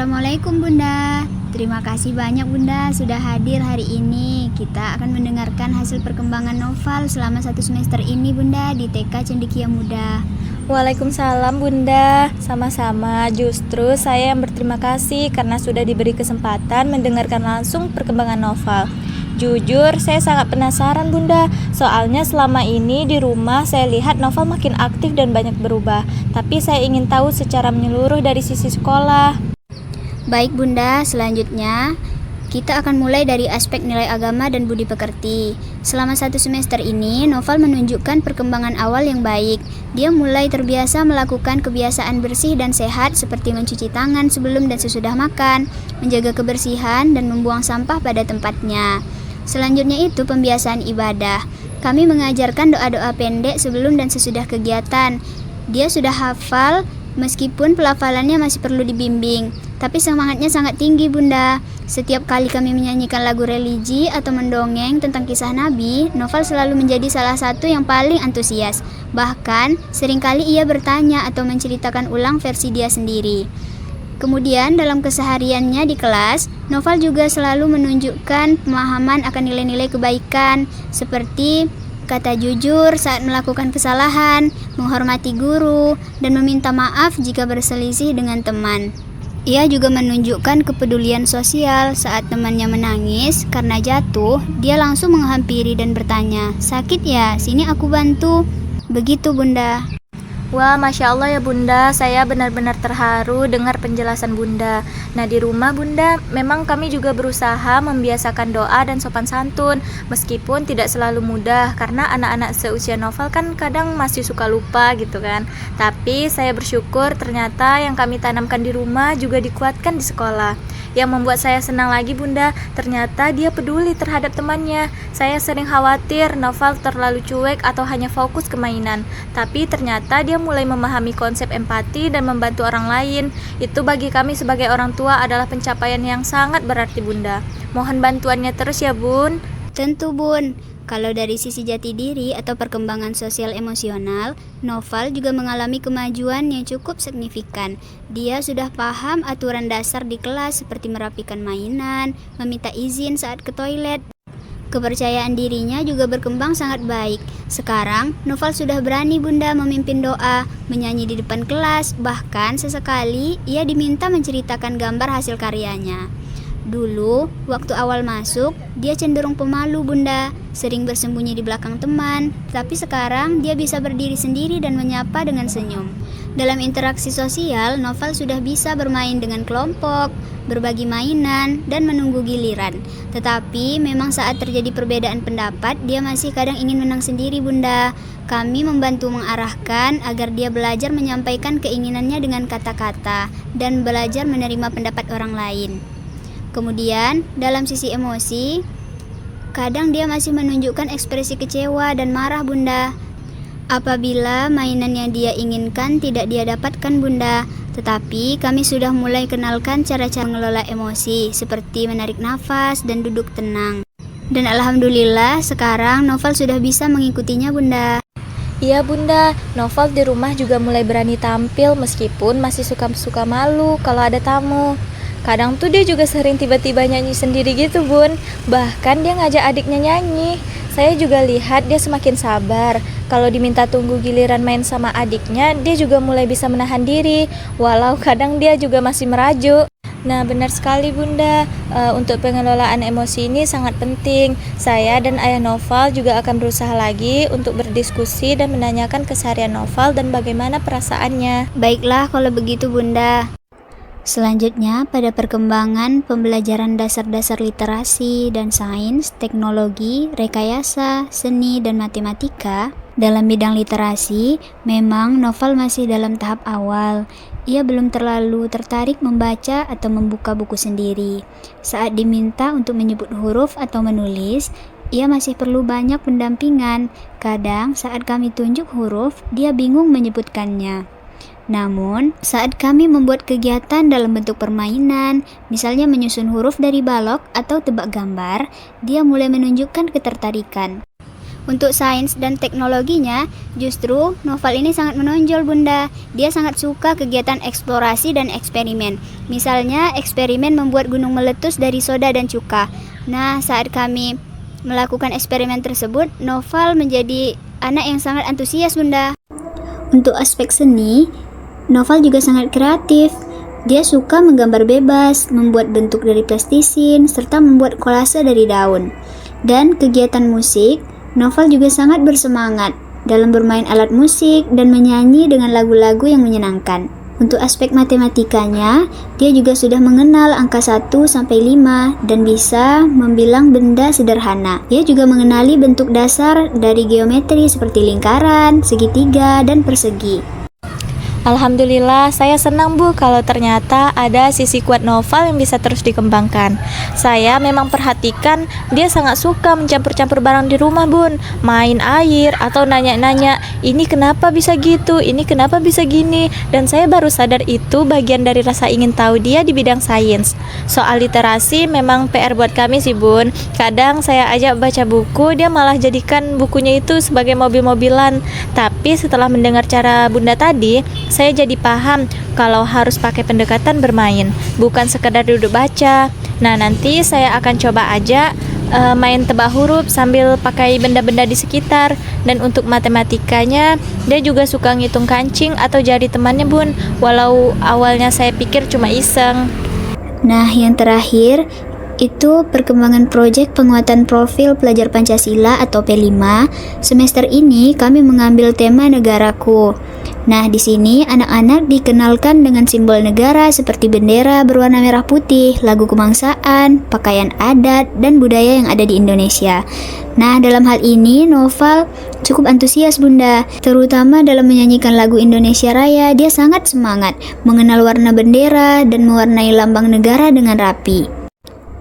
Assalamualaikum Bunda. Terima kasih banyak Bunda sudah hadir hari ini. Kita akan mendengarkan hasil perkembangan Noval selama 1 semester ini Bunda di TK Cendekia Muda. Waalaikumsalam Bunda, sama-sama. Justru saya yang berterima kasih karena sudah diberi kesempatan mendengarkan langsung perkembangan Noval. Jujur, saya sangat penasaran Bunda. Soalnya selama ini di rumah saya lihat Noval makin aktif dan banyak berubah. Tapi saya ingin tahu secara menyeluruh dari sisi sekolah. Baik Bunda, selanjutnya kita akan mulai dari aspek nilai agama dan budi pekerti. Selama 1 semester ini, Noval menunjukkan perkembangan awal yang baik. Dia mulai terbiasa melakukan kebiasaan bersih dan sehat seperti mencuci tangan sebelum dan sesudah makan, menjaga kebersihan, dan membuang sampah pada tempatnya. Selanjutnya itu pembiasaan ibadah. Kami mengajarkan doa-doa pendek sebelum dan sesudah kegiatan. Dia sudah hafal meskipun pelafalannya masih perlu dibimbing. Tapi semangatnya sangat tinggi Bunda. Setiap kali kami menyanyikan lagu religi atau mendongeng tentang kisah Nabi, Noval selalu menjadi salah satu yang paling antusias. Bahkan, seringkali ia bertanya atau menceritakan ulang versi dia sendiri. Kemudian, dalam kesehariannya di kelas, Noval juga selalu menunjukkan pemahaman akan nilai-nilai kebaikan, seperti kata jujur saat melakukan kesalahan, menghormati guru, dan meminta maaf jika berselisih dengan teman. Ia juga menunjukkan kepedulian sosial saat temannya menangis karena jatuh, dia langsung menghampiri dan bertanya, "Sakit ya? Sini aku bantu." Begitu Bunda. Wah, Masya Allah ya Bunda, saya benar-benar terharu dengar penjelasan Bunda. Nah, di rumah Bunda, memang kami juga berusaha membiasakan doa dan sopan santun, meskipun tidak selalu mudah, karena anak-anak seusia Noval kan kadang masih suka lupa gitu kan. Tapi saya bersyukur ternyata yang kami tanamkan di rumah juga dikuatkan di sekolah. Yang membuat saya senang lagi Bunda, ternyata dia peduli terhadap temannya. Saya sering khawatir Noval terlalu cuek atau hanya fokus ke mainan, tapi ternyata dia mulai memahami konsep empati dan membantu orang lain. Itu bagi kami sebagai orang tua adalah pencapaian yang sangat berarti Bunda. Mohon bantuannya terus ya Bun. Tentu Bun. Kalau dari sisi jati diri atau perkembangan sosial emosional, Noval juga mengalami kemajuan yang cukup signifikan. Dia sudah paham aturan dasar di kelas seperti merapikan mainan, meminta izin saat ke toilet. Kepercayaan dirinya juga berkembang sangat baik. Sekarang, Noval sudah berani Bunda memimpin doa, menyanyi di depan kelas, bahkan sesekali ia diminta menceritakan gambar hasil karyanya. Dulu, waktu awal masuk, dia cenderung pemalu Bunda, sering bersembunyi di belakang teman, tapi sekarang dia bisa berdiri sendiri dan menyapa dengan senyum. Dalam interaksi sosial, Noval sudah bisa bermain dengan kelompok, berbagi mainan, dan menunggu giliran. Tetapi memang saat terjadi perbedaan pendapat, dia masih kadang ingin menang sendiri Bunda. Kami membantu mengarahkan agar dia belajar menyampaikan keinginannya dengan kata-kata dan belajar menerima pendapat orang lain. Kemudian, dalam sisi emosi, kadang dia masih menunjukkan ekspresi kecewa dan marah Bunda. Apabila mainan yang dia inginkan tidak dia dapatkan Bunda, tetapi kami sudah mulai kenalkan cara-cara mengelola emosi, seperti menarik nafas dan duduk tenang. Dan Alhamdulillah, sekarang Noval sudah bisa mengikutinya Bunda. Iya Bunda, Noval di rumah juga mulai berani tampil meskipun masih suka malu kalau ada tamu. Kadang tuh dia juga sering tiba-tiba nyanyi sendiri gitu Bun. Bahkan dia ngajak adiknya nyanyi. Saya juga lihat dia semakin sabar. Kalau diminta tunggu giliran main sama adiknya, dia juga mulai bisa menahan diri. Walau kadang dia juga masih merajuk. Nah benar sekali Bunda, untuk pengelolaan emosi ini sangat penting. Saya dan ayah Noval juga akan berusaha lagi untuk berdiskusi dan menanyakan keseharian Noval dan bagaimana perasaannya. Baiklah kalau begitu Bunda. Selanjutnya, pada perkembangan pembelajaran dasar-dasar literasi dan sains, teknologi, rekayasa, seni, dan matematika, dalam bidang literasi, memang Noval masih dalam tahap awal. Ia belum terlalu tertarik membaca atau membuka buku sendiri. Saat diminta untuk menyebut huruf atau menulis, ia masih perlu banyak pendampingan. Kadang saat kami tunjuk huruf, dia bingung menyebutkannya. Namun, saat kami membuat kegiatan dalam bentuk permainan, misalnya menyusun huruf dari balok atau tebak gambar, dia mulai menunjukkan ketertarikan. Untuk sains dan teknologinya, justru novel ini sangat menonjol Bunda. Dia sangat suka kegiatan eksplorasi dan eksperimen. Misalnya eksperimen membuat gunung meletus dari soda dan cuka. Nah, saat kami melakukan eksperimen tersebut, Noval menjadi anak yang sangat antusias Bunda. Untuk aspek seni, Noval juga sangat kreatif. Dia suka menggambar bebas, membuat bentuk dari plastisin, serta membuat kolase dari daun. Dan kegiatan musik, Noval juga sangat bersemangat dalam bermain alat musik dan menyanyi dengan lagu-lagu yang menyenangkan. Untuk aspek matematikanya, dia juga sudah mengenal angka 1 sampai 5 dan bisa membilang benda sederhana. Dia juga mengenali bentuk dasar dari geometri seperti lingkaran, segitiga, dan persegi. Alhamdulillah, saya senang Bu kalau ternyata ada sisi kuat Noval yang bisa terus dikembangkan. Saya memang perhatikan dia sangat suka mencampur-campur barang di rumah Bun, main air atau nanya-nanya, ini kenapa bisa gitu, ini kenapa bisa gini. Dan saya baru sadar itu bagian dari rasa ingin tahu dia di bidang sains. Soal literasi memang PR buat kami sih Bun. Kadang saya ajak baca buku, dia malah jadikan bukunya itu sebagai mobil-mobilan. Tapi setelah mendengar cara Bunda tadi, saya jadi paham kalau harus pakai pendekatan bermain, bukan sekedar duduk baca. Nah, nanti saya akan coba aja main tebak huruf sambil pakai benda-benda di sekitar. Dan untuk matematikanya, dia juga suka ngitung kancing atau jari temannya Bun, walau awalnya saya pikir cuma iseng. Nah, yang terakhir itu perkembangan proyek penguatan profil pelajar Pancasila atau P5. Semester ini kami mengambil tema negaraku. Nah, di sini anak-anak dikenalkan dengan simbol negara seperti bendera berwarna merah putih, lagu kebangsaan, pakaian adat, dan budaya yang ada di Indonesia. Nah, dalam hal ini Noval cukup antusias Bunda, terutama dalam menyanyikan lagu Indonesia Raya. Dia sangat semangat mengenal warna bendera dan mewarnai lambang negara dengan rapi.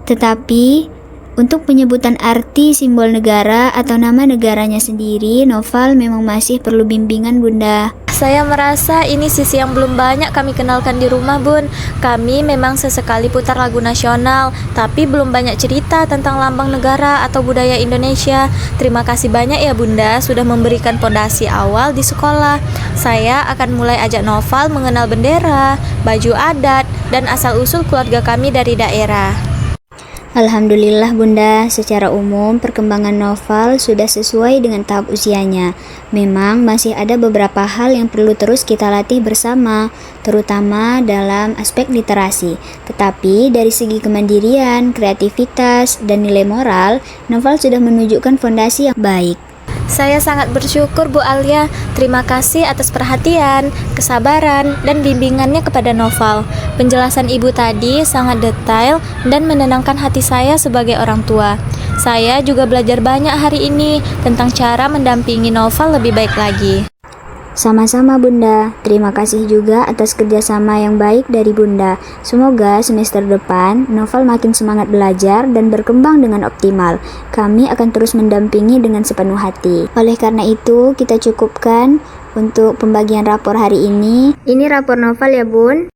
Tetapi untuk penyebutan arti simbol negara atau nama negaranya sendiri, Noval memang masih perlu bimbingan Bunda. Saya merasa ini sisi yang belum banyak kami kenalkan di rumah Bun. Kami memang sesekali putar lagu nasional, tapi belum banyak cerita tentang lambang negara atau budaya Indonesia. Terima kasih banyak ya Bunda sudah memberikan pondasi awal di sekolah. Saya akan mulai ajak Noval mengenal bendera, baju adat, dan asal-usul keluarga kami dari daerah. Alhamdulillah Bunda, secara umum perkembangan Noval sudah sesuai dengan tahap usianya. Memang masih ada beberapa hal yang perlu terus kita latih bersama, terutama dalam aspek literasi. Tetapi dari segi kemandirian, kreativitas, dan nilai moral, Noval sudah menunjukkan fondasi yang baik. Saya sangat bersyukur Bu Alia. Terima kasih atas perhatian, kesabaran, dan bimbingannya kepada Noval. Penjelasan Ibu tadi sangat detail dan menenangkan hati saya sebagai orang tua. Saya juga belajar banyak hari ini tentang cara mendampingi Noval lebih baik lagi. Sama-sama Bunda, terima kasih juga atas kerjasama yang baik dari Bunda. Semoga semester depan Noval makin semangat belajar dan berkembang dengan optimal. Kami akan terus mendampingi dengan sepenuh hati. Oleh karena itu, kita cukupkan untuk pembagian rapor hari ini. Ini rapor Noval ya Bun.